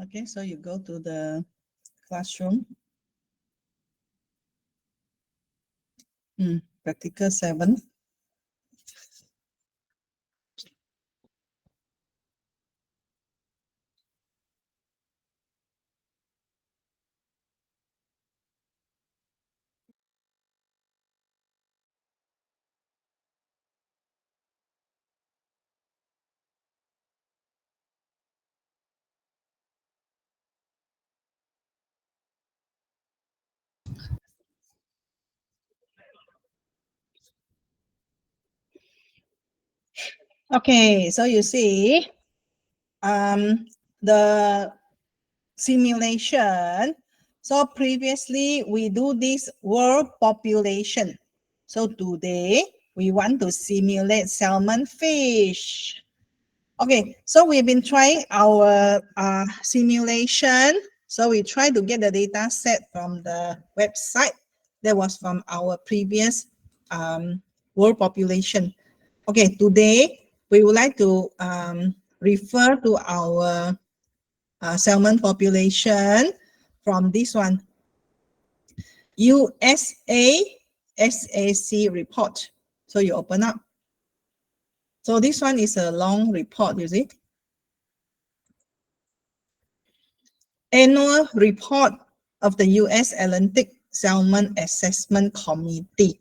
Okay, so you go to the classroom. Practical 7. Okay, so you see the simulation. So previously we do this world population. So today we want to simulate salmon fish. Okay, so we've been trying our simulation. So we try to get the data set from the website that was from our previous world population. Okay, today we would like to refer to our salmon population from this one, USA SAC report. So you open up. So this one is a long report, you see. Annual report of the US Atlantic Salmon Assessment Committee.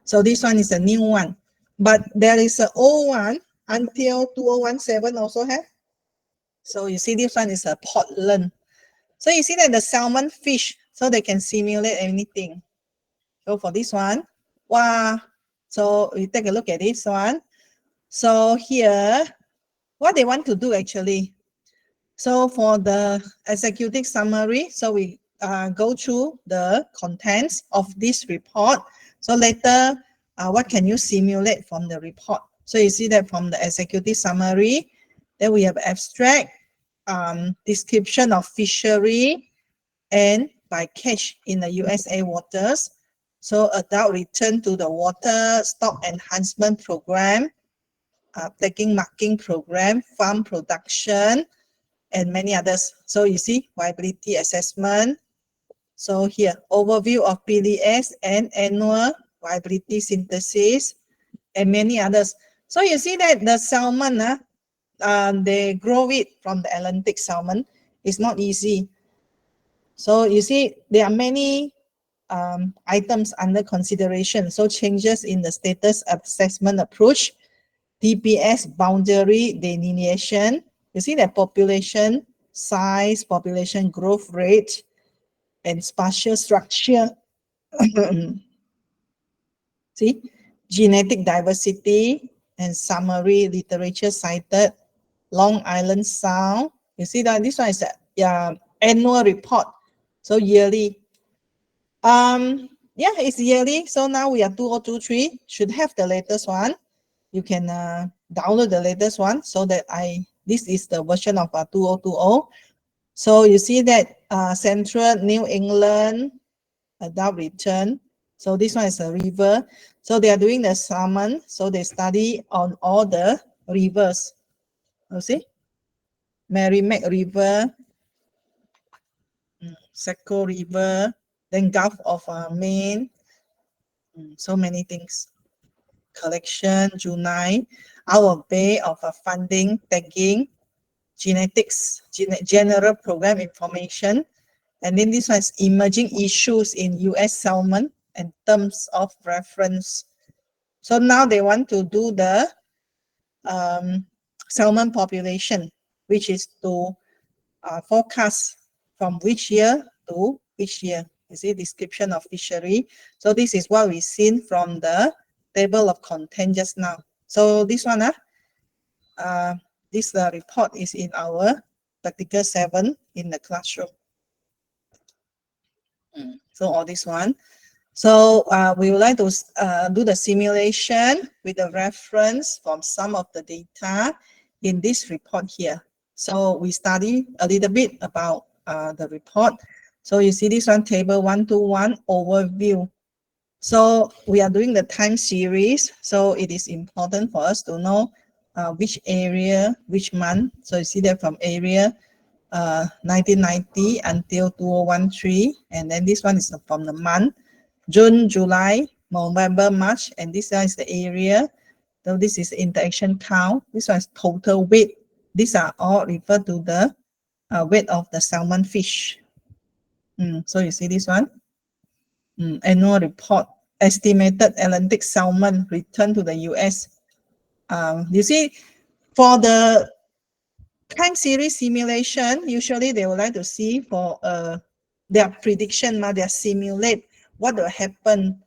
So this one is a new one, but there is an old one until 2017 also have. So you see this one is a Portland. So you see that the salmon fish, so they can simulate anything. So for this one, wow. So we take a look at this one. So here, what they want to do actually. So for the executive summary, so we go through the contents of this report. So later, what can you simulate from the report? So you see that from the executive summary, then we have abstract, description of fishery, and by catch in the USA waters. So adult return to the water, stock enhancement program, tagging marking program, farm production, and many others. So you see viability assessment. So here, overview of PDS and annual viability synthesis, and many others. So you see that the salmon, they grow it from the Atlantic salmon. It's not easy. So you see, there are many items under consideration. So changes in the status assessment approach, TPS boundary delineation. You see that population size, population growth rate, and spatial structure. See, genetic diversity and summary literature cited, Long Island Sound. You see that this one is a annual report. So yearly. Yeah, it's yearly. So now we are 2023. Should have the latest one. You can download the latest one so that this is the version of 2020. So you see that Central New England adult return. So this one is a river. So they are doing the salmon. So they study on all the rivers. You see, Merrimack River, Saco River, then Gulf of Maine. So many things. Collection, Junai, our way of funding, tagging, genetics, general program information. And then this one is emerging issues in US salmon and terms of reference. So now they want to do the salmon population, which is to forecast from which year to which year. You see, description of fishery. So this is what we've seen from the table of content just now. So this one, this report is in our practical 7 in the classroom. So all this one. So we would like to do the simulation with a reference from some of the data in this report here. So we study a little bit about the report. So you see this one, table 121 overview. So we are doing the time series. So it is important for us to know which area, which month. So you see that from area 1990 until 2013, and then this one is from the month June, July, November, March, and this one is the area. So this is interaction count. This one is total weight. These are all referred to the weight of the salmon fish. So you see this one, annual report, estimated Atlantic salmon returned to the US. You see, for the time series simulation, usually they would like to see for their prediction, their simulate what will happen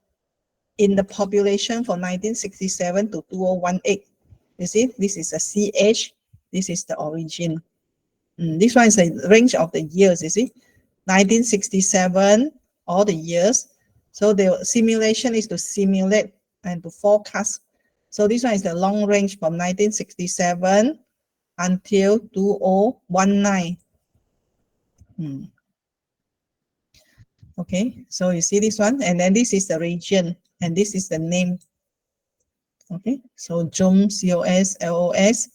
in the population for 1967 to 2018. You see, this is a CH, this is the origin. This one is the range of the years, you see, 1967, all the years. So the simulation is to simulate and to forecast. So this one is the long range from 1967 until 2019. Okay, so you see this one, and then this is the region, and this is the name. Okay, so JOM, COS, LOS,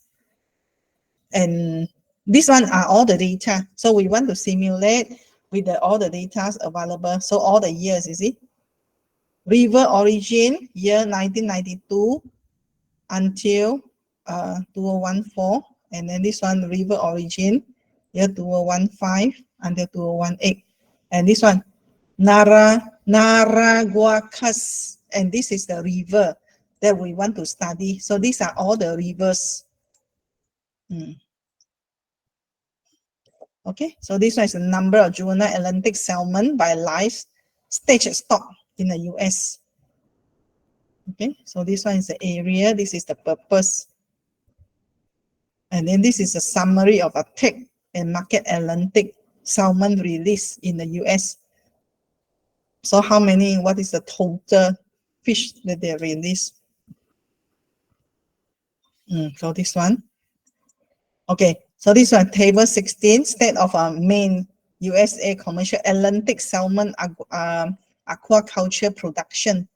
and this one are all the data. So we want to simulate with all the data available. So all the years, you see. River origin, year 1992 until 2014. And then this one, river origin, year 2015 until 2018. And this one, Naraguacas. And this is the river that we want to study. So these are all the rivers. Okay, so this one is the number of juvenile Atlantic salmon by live stage stock in the US. Okay, so this one is the area, this is the purpose. And then this is a summary of attack and market Atlantic salmon release in the US. So how many, what is the total fish that they release? So this one. Okay, so this one, table 16, state of Maine, USA commercial Atlantic salmon aquaculture production.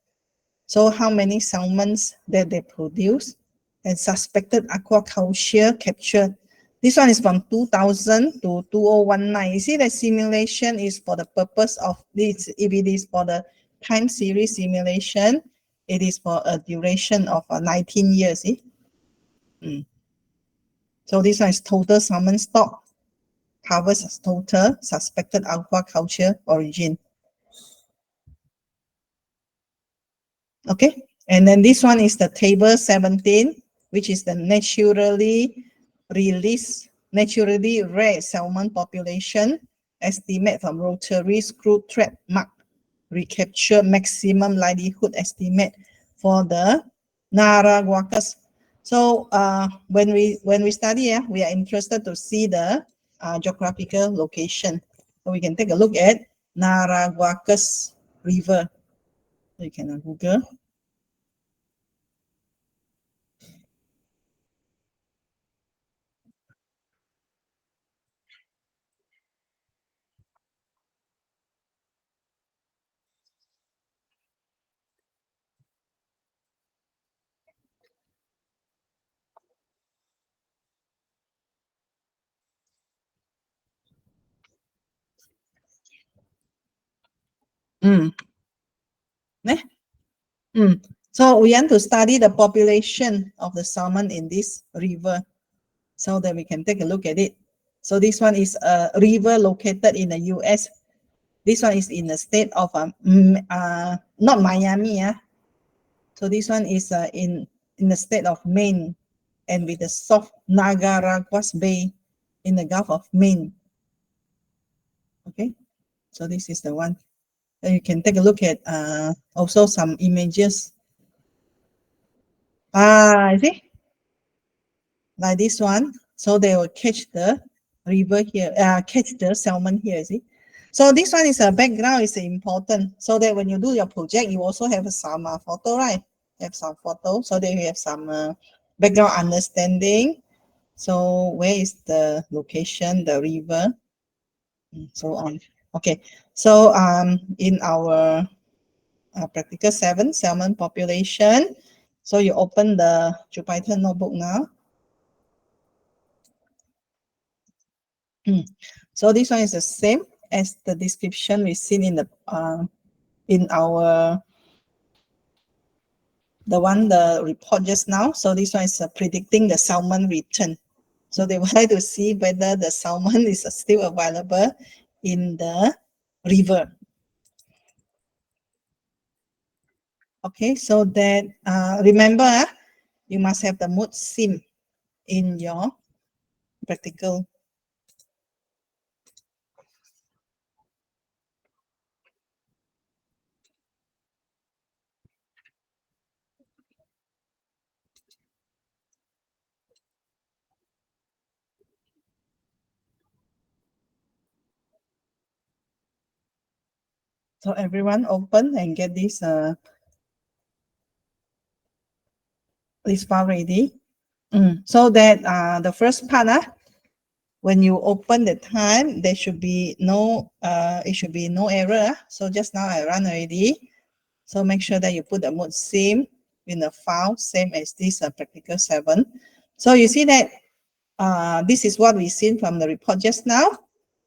So how many salmons that they produce and suspected aquaculture capture. This one is from 2000 to 2019. You see the simulation is for the purpose of this. If it is for the time series simulation, it is for a duration of 19 years. See? So this one is total salmon stock, covers total suspected aquaculture origin. Okay, and then this one is the table 17, which is the naturally released, naturally rare salmon population estimate from rotary screw thread mark recapture maximum likelihood estimate for the Naraguacas. So when we study, we are interested to see the geographical location. So we can take a look at Naraguacas River. So you can Google. So we want to study the population of the salmon in this river so that we can take a look at it. So this one is a river located in the US. This one is in the state of not Miami. So this one is in the state of Maine and with the soft Niagara's Bay in the Gulf of Maine. Okay, so this is the one. And you can take a look at also some images. See? Like this one. So they will catch the river here, catch the salmon here, see? So this one is a background is important. So that when you do your project, you also have some photo, right? Have some photo, so that you have some background understanding. So where is the location, the river, and so on. Okay, so in our practical 7, salmon population. So you open the Jupyter notebook now. So this one is the same as the description we've seen in the in our the report just now. So this one is predicting the salmon return. So they would like to see whether the salmon is still available in the river. Okay, so that remember, you must have the mood sim in your practical. So everyone open and get this file ready. So that the first part, when you open the time, there should be no it should be no error. So just now I run already. So make sure that you put the mode sim in the file, same as this practical 7. So you see that this is what we seen from the report just now.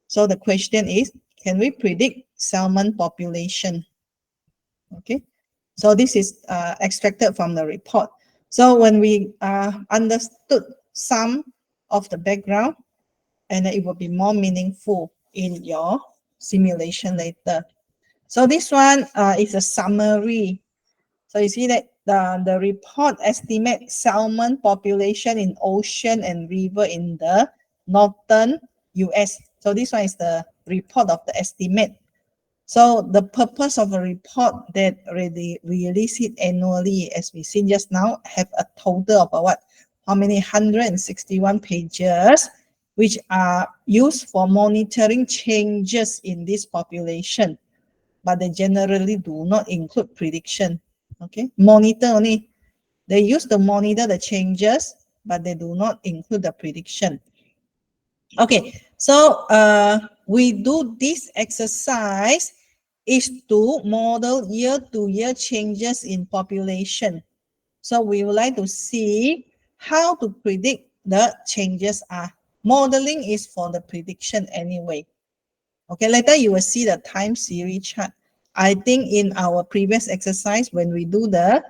So the question is, can we predict salmon population? Okay, so this is extracted from the report. So when we understood some of the background, and it will be more meaningful in your simulation later. So this one is a summary. So you see that the report estimates salmon population in ocean and river in the northern US. So this one is the report of the estimate. So the purpose of a report that really release it annually, as we seen just now, have a total of what? How many? 161 pages, which are used for monitoring changes in this population, but they generally do not include prediction. Okay, monitor only. They use to monitor the changes, but they do not include the prediction. Okay, so we do this exercise is to model year-to-year changes in population. So we would like to see how to predict the changes are. Modeling is for the prediction anyway. Okay, later you will see the time series chart. I think in our previous exercise, when we do the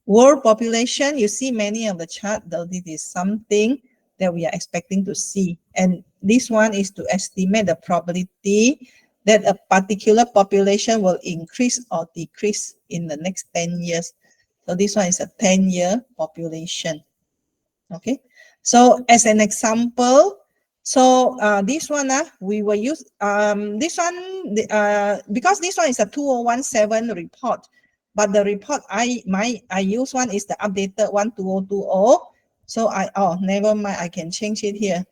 world population, you see many of the chart, though this is something that we are expecting to see. And this one is to estimate the probability that a particular population will increase or decrease in the next 10 years. So this one is a 10-year population. Okay, so as an example, so this one we will use this one because this one is a 2017 report, but the report I use one is the updated one 2020. So never mind, I can change it here.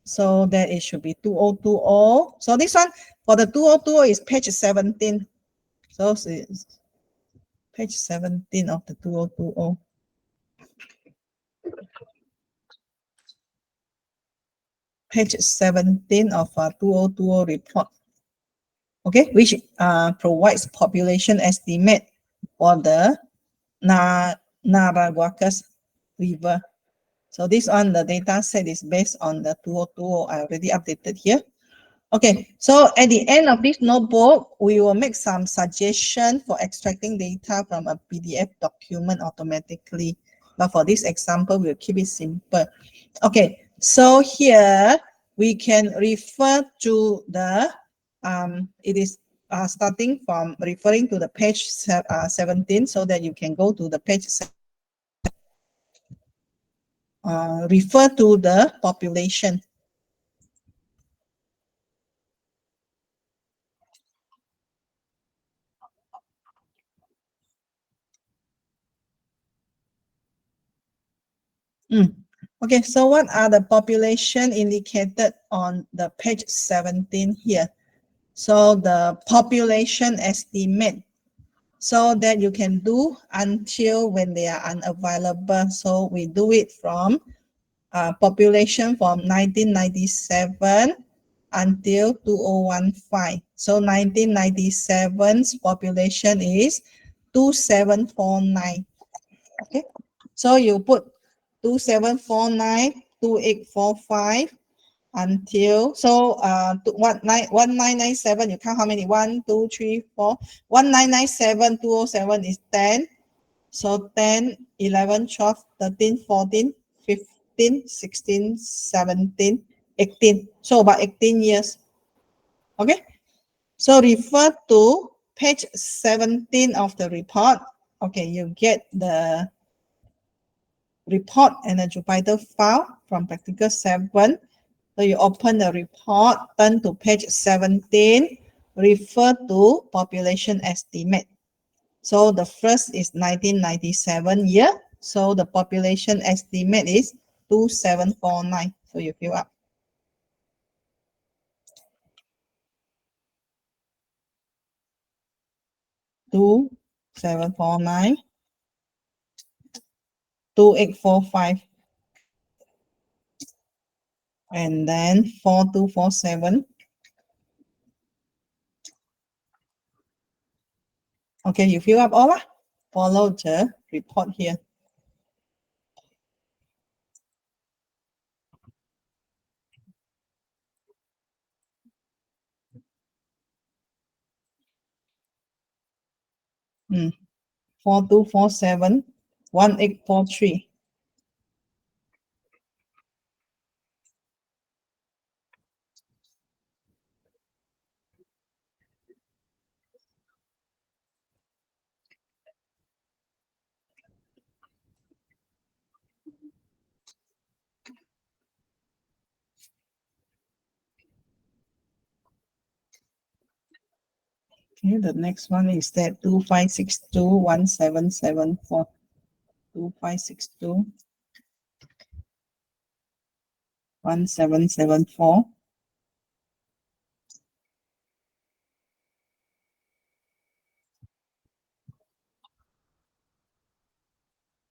So that it should be 2020. So this one for the 2020 is page 17. So it's page 17 of the 2020. Page 17 of 2020 report. Okay, which provides population estimate for the Naraguacas River. So this one, the data set is based on the 2020. I already updated here. Okay, so at the end of this notebook, we will make some suggestion for extracting data from a PDF document automatically. But for this example, we'll keep it simple. Okay, so here we can refer to the, it is starting from referring to the page 17 so that you can go to the page refer to the population. Okay, so what are the population indicated on the page 17 here? So the population estimate, so that you can do until when they are unavailable. So we do it from population from 1997 until 2015. So 1997's population is 2749. Okay, so you put 2749, 2845, until, so what, 1997, you count how many? 1, 2, 3, 4. 1997, 207 is 10. So 10, 11, 12, 13, 14, 15, 16, 17, 18. So about 18 years. Okay. So refer to page 17 of the report. Okay, you get the report and a Jupyter file from practical 7. So you open the report, turn to page 17, refer to population estimate. So the first is 1997 year. So the population estimate is 2749. So you fill up. 2749, 2845, and then 4247. Okay, you fill up all. Follow the report here. Mm. 4247, 1843. Okay, the next one is that 25621774. 2562 1774.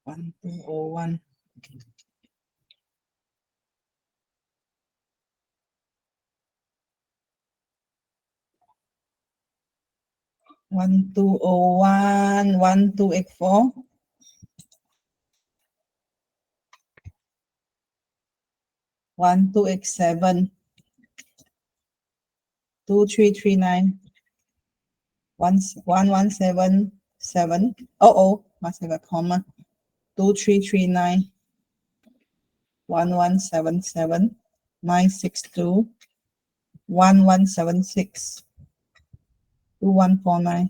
One two oh one. One two oh one 1284. 1287. 2339. 1177. Oh, must have a comma. 2339. 1177. 962. 1176. 2149.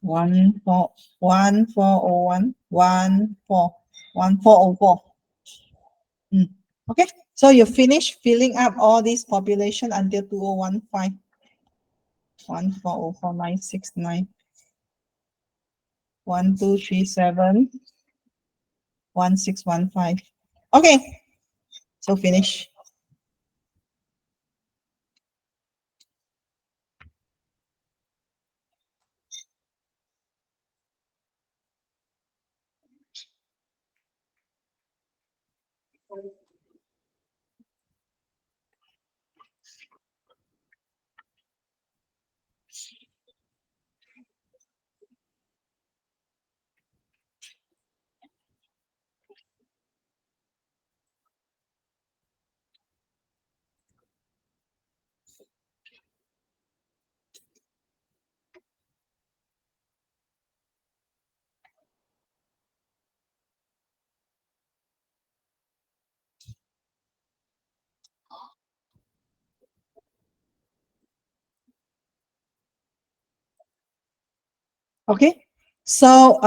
1401. 1404. Okay, so you finish filling up all these population until 2015. 1404969. 1237. 1615. Okay, so finish. Okay, so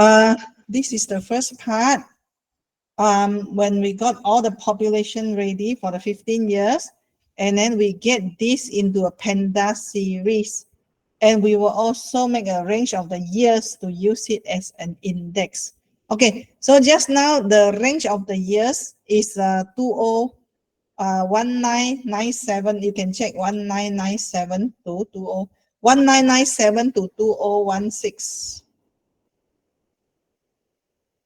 this is the first part. When we got all the population ready for the 15 years, and then we get this into a panda series, and we will also make a range of the years to use it as an index. Okay, so just now the range of the years is 1997. You can check 1997 to 1997 to 2016.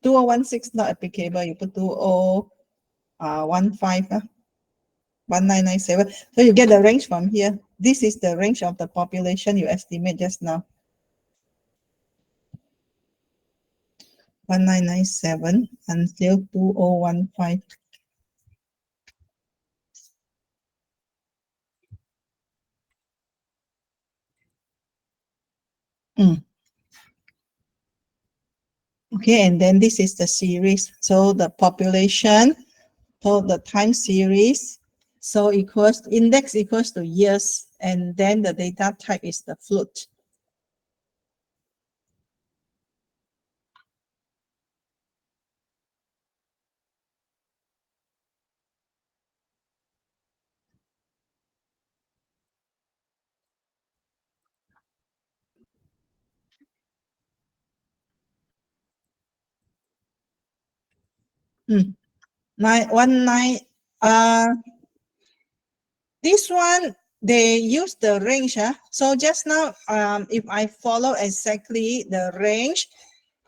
2016 not applicable. You put 2015. 1997. So you get the range from here. This is the range of the population you estimate just now. 1997 until 2015. Okay, and then this is the series. So the population, so the time series, so equals index equals to years, and then the data type is the float. Mm. 919. This one they use the range. So just now, if I follow exactly the range,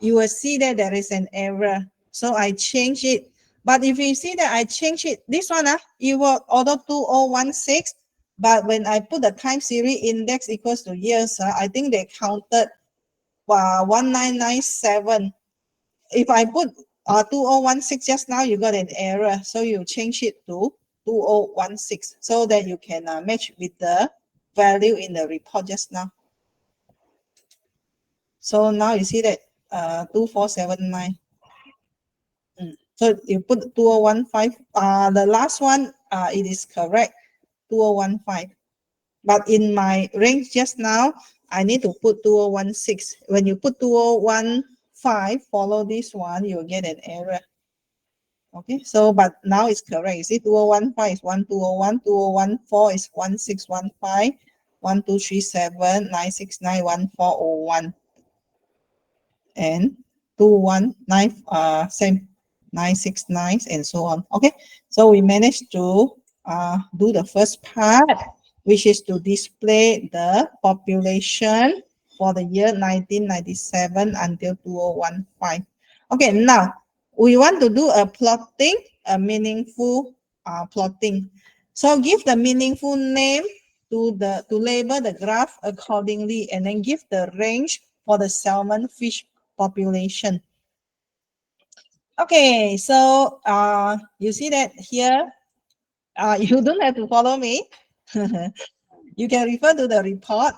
you will see that there is an error. So I change it. But if you see that I change it, this one, it will auto 2016. But when I put the time series index equals to years, I think they counted 1997. If I put 2016 just now, you got an error. So you change it to 2016 so that you can match with the value in the report just now. So now you see that 2479. So you put 2015. The last one, it is correct, 2015. But in my range just now, I need to put 2016. When you put 2015, follow this one, you'll get an error. Okay, so but now it's correct. You see, 2015 is 1201, 2014 is 1615, 1237, 969, 1401, and 219, same, 969, and so on. Okay, so we managed to do the first part, which is to display the population for the year 1997 until 2015. Okay, now we want to do a plotting, a meaningful plotting. So give the meaningful name to label the graph accordingly, and then give the range for the salmon fish population. Okay, so you see that here, you don't have to follow me. You can refer to the report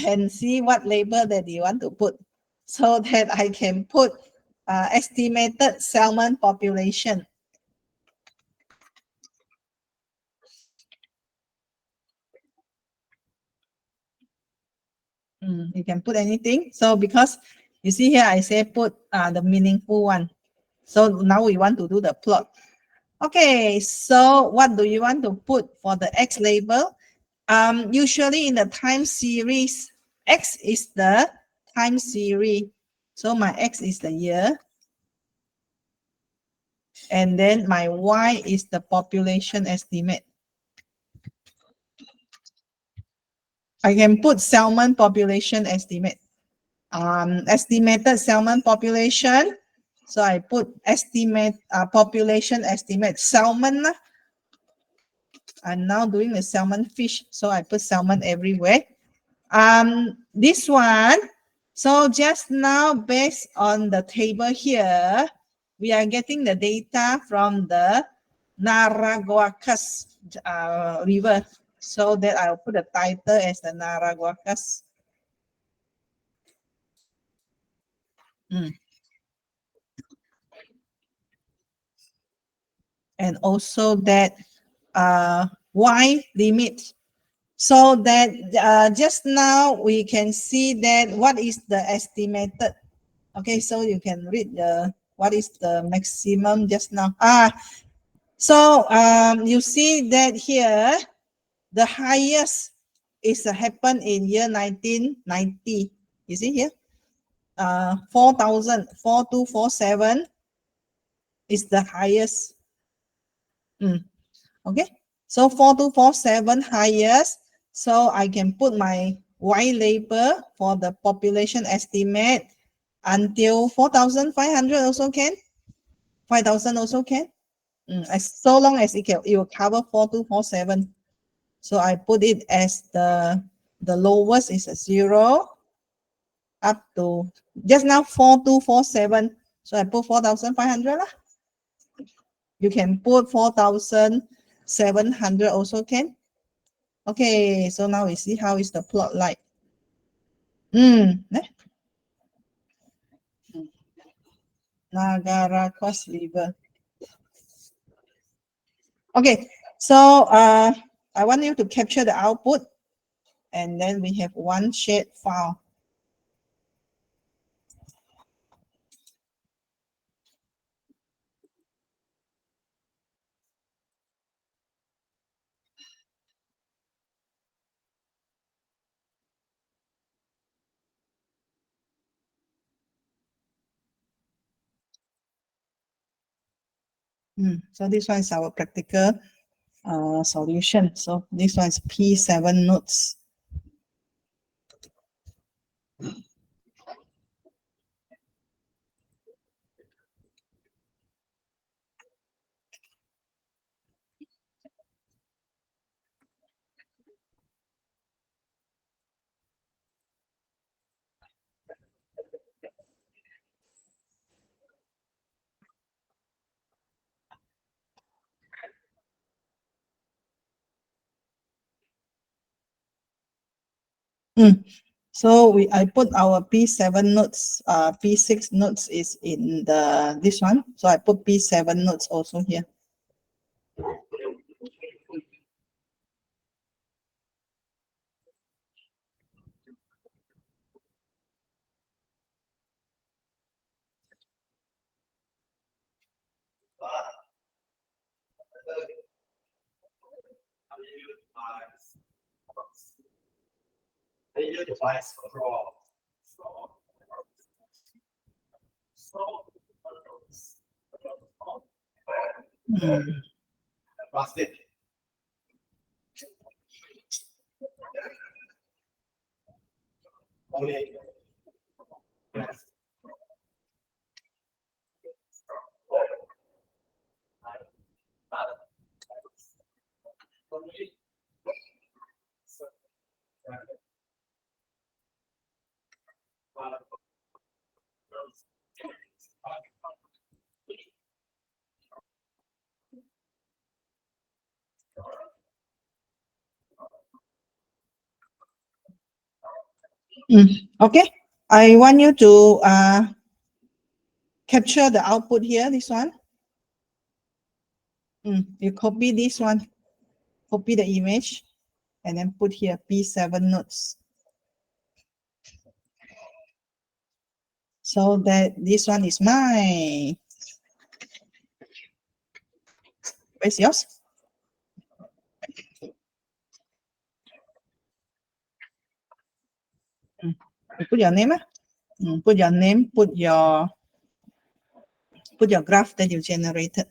and see what label that you want to put, so that I can put estimated salmon population. You can put anything. So because you see here, I say put the meaningful one. So now we want to do the plot. Okay, so what do you want to put for the X label? Usually in the time series, X is the time series. So my X is the year. And then my Y is the population estimate. I can put salmon population estimate. Estimated salmon population. So I put estimate population estimate salmon. I'm now doing the salmon fish, so I put salmon everywhere. This one, so just now based on the table here, we are getting the data from the Naraguacas river. So that I'll put the title as the Naraguacas. And also that Y limit. So that just now we can see that what is the estimated. Okay, so you can read the what is the maximum just now. So you see that here, the highest is happened in year 1990. You see here, 4,000, 4247 is the highest. Okay, so 4247 highest. So I can put my Y label for the population estimate until 4,500 also can. 5,000 also can. As so long as it will cover 4247. So I put it as the lowest is a 0 up to just now 4247. So I put 4,500 lah. You can put 4,700 also can. Okay, so now we see how is the plot like. Niagara Cross River. Okay, so I want you to capture the output, and then we have one shared file. So this one is our practical solution. So this one is P7 nodes. So I put our P7 nodes, P6 nodes is in this one. So I put P7 nodes also here. Okay, I want you to capture the output here, this one. You copy this one, copy the image, and then put here P7 nodes. So that this one is mine. Where's yours? You put your name. Put your name, put your graph that you generated.